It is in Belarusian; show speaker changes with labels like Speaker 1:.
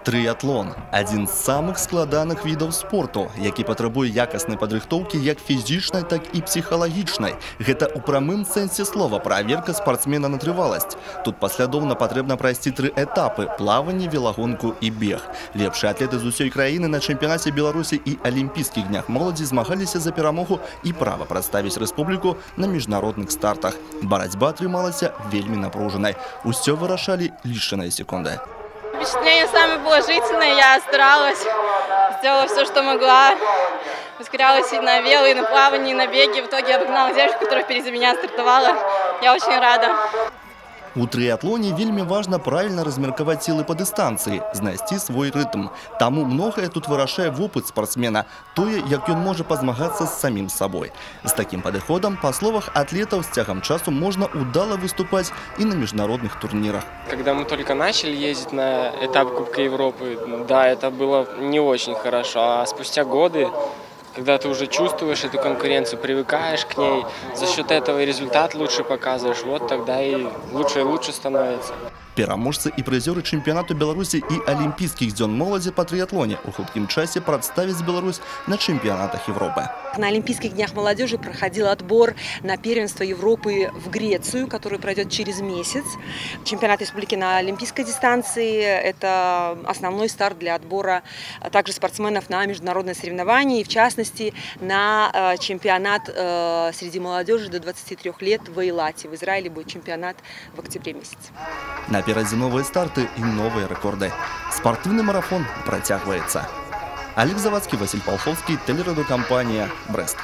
Speaker 1: Трыятлон – один з самых складаных відаў спорту, які патрабуе якаснай падрыхтоўкі як фізічнай, так і псіхалагічнай. Гэта ў прамым сэнсе слова праверка спартсмена на трываласць. Тут паслядоўна патрэбна прайсці 3 этапы – плаванне, велагонку і бег. Лепшыя атлеты з усёй краіны на чэмпіянаце Беларусі і Алімпійскіх днях моладзі змагаліся за перамогу і права прадставіць рэспубліку на міжнародных стартах. Барацьба атрымалася вельмі напружанай. Усё вырашалі лічаныя секунды.
Speaker 2: Впечатление самое положительное. Я старалась, сделала все, что могла. Ускорялась и на вело, и на плавании, и на беге. В итоге обогнала девушку, которая впереди меня стартовала. Я очень рада.
Speaker 1: У трыятлоне вельмі важна правильно размеркаваць сілы па дыстанцыі, знайсці свой рытм. Таму многае тут вырашае вопыт спортсмена, тое, як ён можа пазмагацца з самім сабой. З такім падыходам, па словах атлетаў, з цягам часу можна удала выступаць і на міжнародных турнірах.
Speaker 3: Когда мы только начали ездить на этап Кубка Европы, да, это было не очень хорошо, а спустя годы, когда ты уже чувствуешь эту конкуренцию, привыкаешь к ней, за счет этого и результат лучше показываешь, вот тогда и лучше становится.
Speaker 1: Пераможцы і прызёры чэмпіянату Беларусі і Алімпійскіх дзён моладзі па трыятлоне у хуткім часе прадставіць Беларусь на чемпионатах Европы.
Speaker 4: На Олимпийских днях молодежи проходил отбор на первенство Европы в Грецию, который пройдет через месяц. Чемпионат республики на олимпийской дистанции – это основной старт для отбора также спортсменов на международные соревнования, и в частности на чемпионат среди молодежи до 23 лет в Эйлате. В Израиле будет чемпионат в октябре месяце.
Speaker 1: Наперадзе новые старты и новые рекорды. Спортивный марафон протягивается. Олег Завадский, Василь Полховский, телерадиокомпания «Брест».